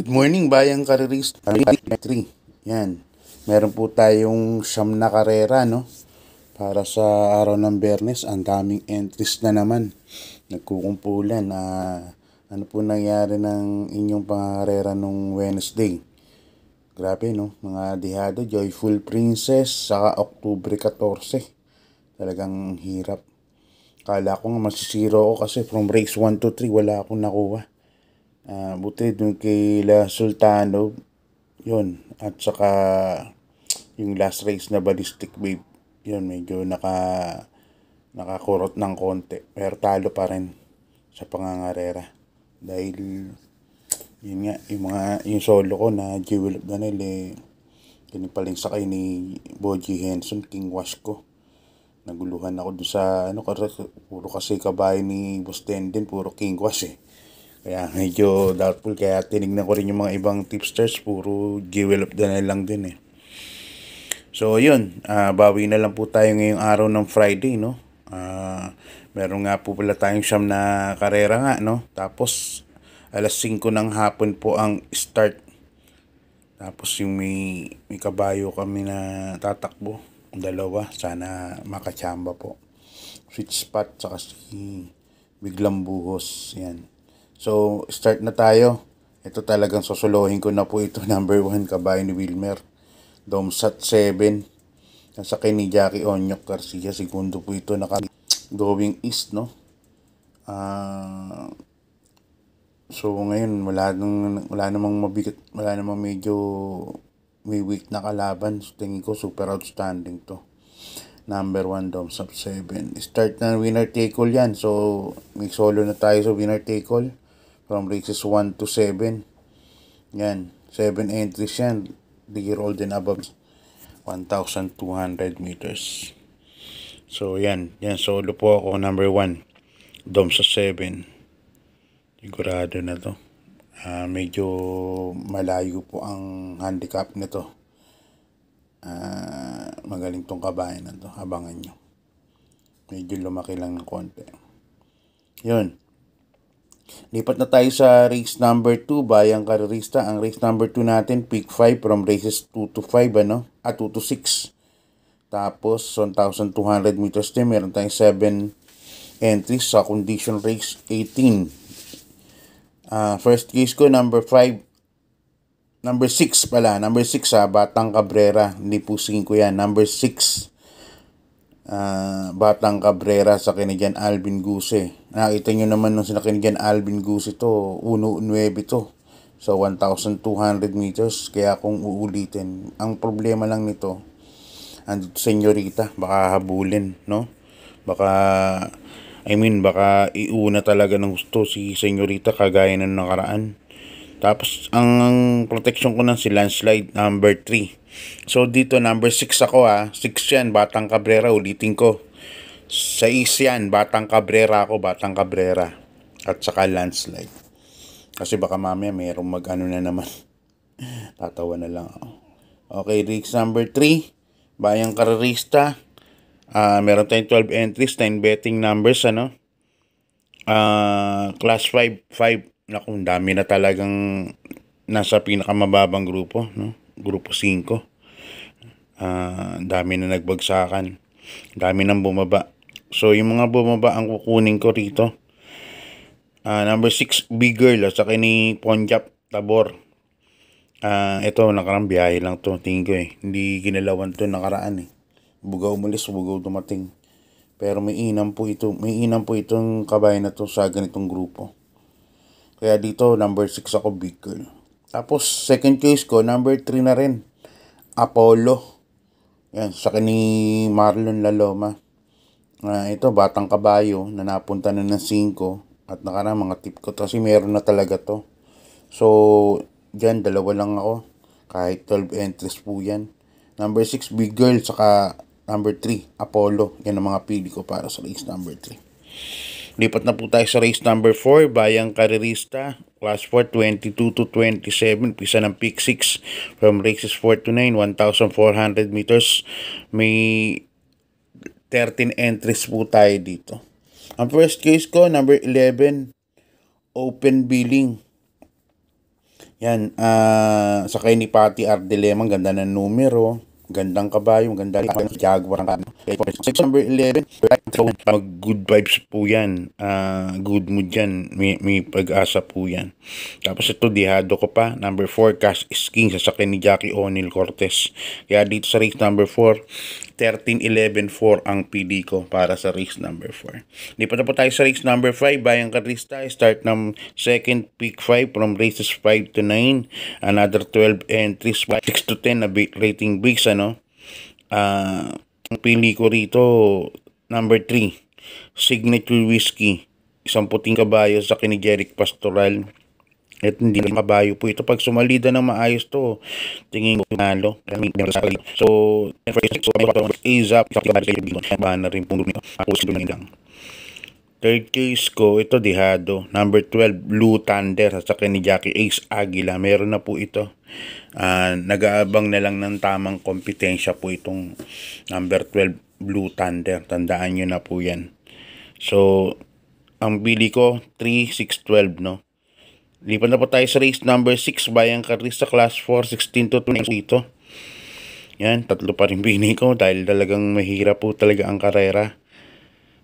Good morning, Bayang Karerista. 3. Yan. Meron po tayong siyam na karera, no? Para sa araw ng Biyernes, ang daming entries na naman. Nagkukumpulan na ano po nangyari ng inyong pangarera nung Wednesday. Grabe, no? Mga Dihado, Joyful Princess, saka Oktubre 14. Talagang hirap. Kala ko nga masisiro ako kasi from race 1 to 3, wala akong nakuha. Buti dun kay La Sultano, yun. At saka yung last race na Ballistic Wave, yun, medyo nakakurot ng konti. Pero talo pa rin sa pangangarera. Dahil, yun nga, yung solo ko na Jewel of Danel, yun paling sakay ni Boji Henson, King Wash ko. Naguluhan ako doon sa, puro kasi kabahay ni Boss Tenden, puro King Wash Kaya medyo doubtful, kaya tinignan ko rin yung mga ibang tipsters, puro Jewel of the Nile lang din So yun, bawi na lang po tayo ngayong araw ng Friday, no? Meron nga po pala tayong siyam na karera nga, no? Tapos alas 5 ng hapon po ang start. Tapos yung may kabayo kami na tatakbo, dalawa, sana makachamba po. Sweet Spot, saka si Biglang Buhos, yan. So, start na tayo. Ito talagang susuluhin ko na po ito. Number 1, kabayo ni Wilmer. Domsat 7. Nasa kay ni Jackie Onyok Garcia. Segundo po ito going east, no? So, ngayon, wala namang mabigat. Wala namang medyo may weak na kalaban. So, tingin ko super outstanding to. Number 1, Domsat 7. Start na winner take all yan. So, may solo na tayo sa winner take all. From races 1 to 7. Yan. 7 entries yan. Bigger all din above 1,200 meters. So, yan. Yan. Solo po ako. Number 1. Dom sa 7. Sigurado na to. Medyo malayo po ang handicap nito. Magaling tong kabayan na to. Abangan nyo. Medyo lumaki lang ng konti. Yun. Lipat na tayo sa race number 2, Bayang Karerista. Ang race number 2 natin, pick 5 from races 2 to 5, 2 to 6. Tapos, 1,200 meters din. Meron tayong 7 entries sa condition race 18. First case ko, number 5. Number 6 pala. Number 6 Batang Cabrera. Hindi po 5 yan. Number 6. Batang Cabrera sa Canadian Alvin Guse. Nakita nyo naman nung sa Canadian Alvin Guse to, 1.9 to. So, 1,200 meters. Kaya kung uulitin, ang problema lang nito, andito senyorita, baka habulin, no? Baka iuna talaga ng gusto si senyorita kagaya ng nakaraan. Tapos, ang protection ko si landslide, number 3. So, dito, number 6 ako 6 yan, Batang Cabrera, ulitin ko. 6 yan, Batang Cabrera ako, Batang Cabrera. At saka landslide. Kasi baka mamaya mayroong mag-ano na naman. Tatawa na lang ako. Okay, race number 3. Bayang Karerista. Meron tayong 12 entries, 9 betting numbers, class 5. Naku, dami na talagang nasa pinakamababang grupo, no? Grupo 5. Dami na nagbagsakan. Dami nang bumaba. So, yung mga bumaba ang kukunin ko rito. Number 6, Big Girl, sa ni Ponjap Tabor. Ito, nakarang biyahe lang to, tingin ko Hindi ginalawan to nakaraan Bugaw umalis, bugaw dumating. Pero may inam po itong kabay na to sa ganitong grupo. Kaya dito, number 6 ako, Big Girl. Tapos, second case ko, number 3 na rin. Apollo. Yan, sa ni Marlon Laloma. Ito, Batang Kabayo, na napunta na ng 5. At nakarang mga tip ko. Kasi meron na talaga to. So, dyan, dalawa lang ako. Kahit 12 entries po yan. Number 6, Big Girl. Saka number 3, Apollo. Yan ang mga pili ko para sa race number 3. Lipat na po tayo sa race number 4, Bayang Karerista, class 4, 22 to 27, pisa ng pick 6 from races 4 to 9, 1,400 meters. May 13 entries po tayo dito. Ang first case ko, number 11, Open Billing. Yan, sakay ni Patty Ardilema, ganda ng numero, gandang kabayo, ganda rin Jaguar ang number 11, mag good vibes po yan, good mood yan, may pag-asa po yan. Tapos ito, dihado ko pa, number 4, Cash is King, sasakay ni Jackie O'Neil Cortez. Kaya dito sa race number 4, 13-11-4 ang PD ko para sa race number 4. Lipat na po tayo sa race number 5, Bayang Carlista, start ng second pick 5 from races 5 to 9, another 12 entries, 6 to 10 na rating breaks, ano. Ang pili ko rito, number 3, Signature Whiskey, isang puting kabayo sa kini Jeric Pastoral. At hindi na kabayo po ito. Pag sumalida ng maayos to, tingin ko pinalo. So, ba na rin po nito. Third case ko, ito dihado. Number 12, Blue Thunder. Sa akin ni Jackie Ace Aguila. Meron na po ito. Nag-aabang na lang ng tamang kompetensya po itong number 12, Blue Thunder. Tandaan nyo na po yan. So, ang bili ko, 3, 6, 12, no? Lipat na po tayo sa race number 6, Bayang Carlista Class 4, 16 to 20 dito. Yan, tatlo pa rin bini ko dahil talagang mahirap po talaga ang karera.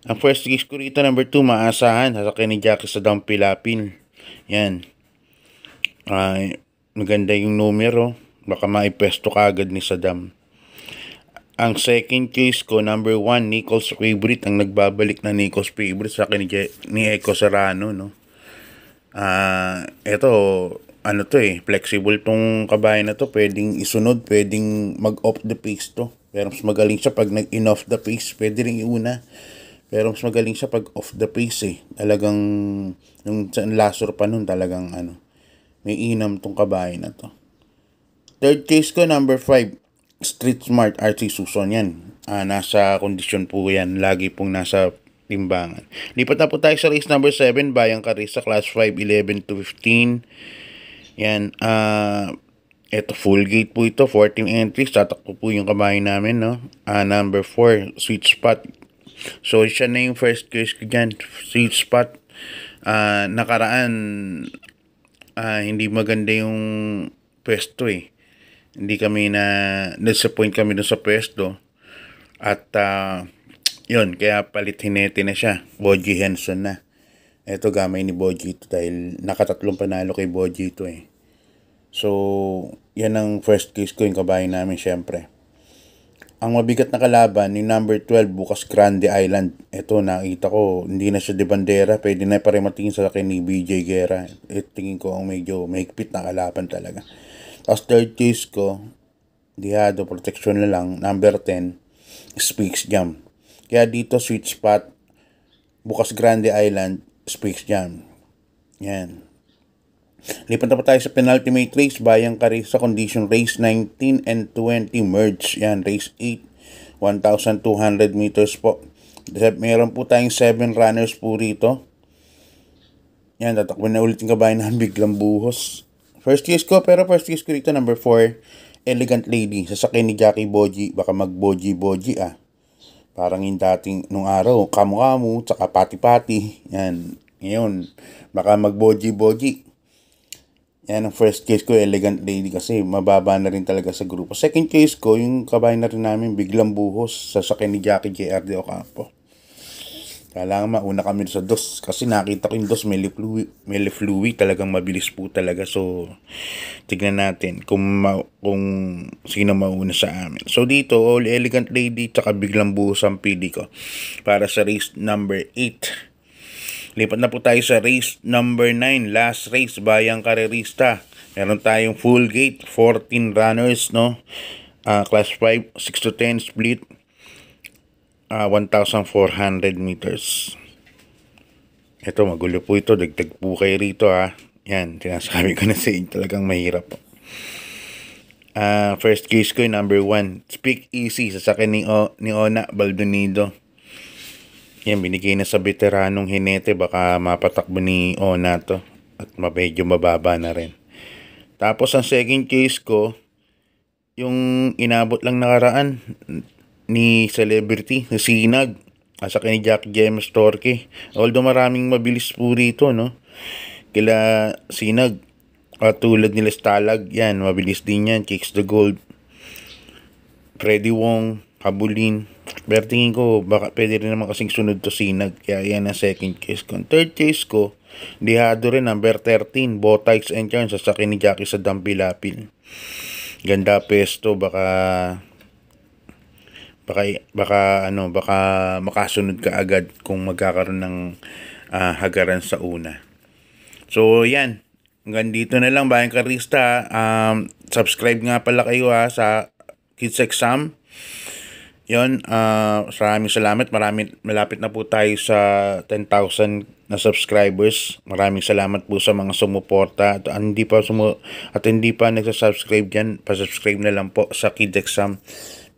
Ang first race ko rito, number 2, Maasahan, sasakyan ni Jackie sa Dampilapin. Yan. Maganda yung numero, baka maipesto ka agad ni Saddam. Ang second case ko, number 1, Nichols Favorite, ang nagbabalik na Nichols Favorite sa akin ni Eco Serrano, no? Ito, ano to flexible tong kabayo na to, pwedeng isunod, pwedeng mag-off the pace to. Pero mas magaling siya pag nag-in-off the pace, pwede rin iuna. Pero mas magaling siya pag off the pace Talagang, yung lasor pa nun, talagang may inam tong kabayo na to. Third case ko, number 5, Street Smart RC Suson yan. Nasa kondisyon po yan, lagi pong nasa timbangan. Lipat na po tayo sa race number 7, Bayang Carlista Class 5, 11 to 15. Yan, ito full gate po ito, 14 entries, tatakbo po yung kabayo namin, no? Number 4, Sweet Spot. So, siya na yung first case ko dyan, Sweet Spot. Nakaraan, hindi maganda yung pwesto Hindi kami disappoint kami dun sa pwesto. At, yun, kaya palit hinete na siya. Boji Henson na. Ito gamay ni Boji ito dahil nakatatlong panalo kay Boji ito So, yan ang first case ko, yung kabayo namin syempre. Ang mabigat na kalaban, yung number 12, Bukas Grande Island. Ito, nakita ko, hindi na siya de bandera. Pwede na pa rin matingin sa akin ni BJ Guerra. Tingin ko ang medyo mahigpit na kalaban talaga. Tapos third case ko, dihado, protection na lang, number 10, Speaks Jam. Kaya dito, Sweet Spot, Bukas Grande Island, Speaks Jam. Yan. Lipat na pa tayo sa penultimate race, Bayang Carlista Condition Race 19 and 20 merge. Yan, race 8, 1,200 meters po. Meron po tayong 7 runners po rito. Yan, tatakbo na ulit yung kabayo na biglang buhos. First case ko rito, number 4, Elegant Lady. Sasakay ni Jackie Boji, baka mag-Boji Parang yung dating nung araw, kamu-kamu, tsaka pati-pati. Yan. Ngayon, baka mag-boji. Yan ang first case ko, Elegant Lady, kasi mababa na rin talaga sa grupo. Second case ko, yung kabayo na rin namin, biglang buhos sa sakyan ni Jackie JR de Ocampo. Kailangan mauna kami sa dos. Kasi nakita ko yung dos, may fluid. Talagang mabilis po talaga. So, tignan natin kung sino mauna sa amin. So, dito, All Elegant Lady, tsaka biglang buhos ang pili ko. Para sa race number 8. Lipat na po tayo sa race number 9. Last race, Bayang Carlista. Meron tayong full gate, 14 runners, no? Class 5, 6 to 10 split. 1,400 meters. Ito, magulo po ito. Dagdag po kayo rito, Yan, sinasabi ko na sa inyo. Talagang mahirap po. First case ko, number 1, Speak Easy. Sasakyan ni Ona Baldonido. Yan, binigay na sa veteranong hinete. Baka mapatakbo ni Ona to. At medyo mababa na rin. Tapos, ang second case ko, yung inabot lang nakaraan ni Celebrity, ni Sinag, sa ni Jack James Torque. Although maraming mabilis po rito, no? Kila Sinag, Tulad nila Stalag, yan, mabilis din yan. Chicks the Gold, Freddy Wong, Habulin. Pero tingin ko, baka pwede rin naman kasing sunod to Sinag. Kaya yan ang second case ko. Third case ko, Dihado rin, number 13, Botics and Charms, sasakyan ni Jackie sa Dampilapil. Ganda pesto, baka makasunod ka agad kung magkakaroon ng hagaran sa una. So yan, hanggang dito na lang bayang karista. Subscribe nga pala kayo sa Kids Exam. Yon, maraming salamat. Malapit na po tayo sa 10,000 na subscribers. Maraming salamat po sa mga sumuporta at hindi pa nagsasubscribe diyan, pa-subscribe na lang po sa Kids Exam.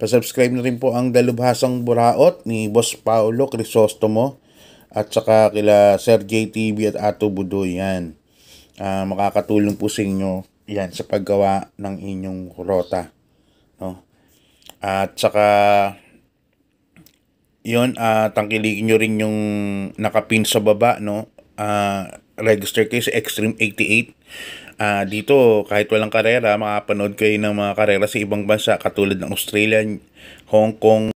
Pa-subscribe na rin po ang Dalubhasang Buraot ni Boss Paulo Crisostomo at saka kila Sir JTV at Ato Budoy. Yan. Makakatulong po sa inyo yan sa paggawa ng inyong rota, no? At saka yun, tangkilikin nyo rin yung nakapin sa baba, no? Register kayo sa Extreme 88. Dito, kahit walang karera, makapanood kayo ng mga karera sa ibang bansa katulad ng Australia, Hong Kong,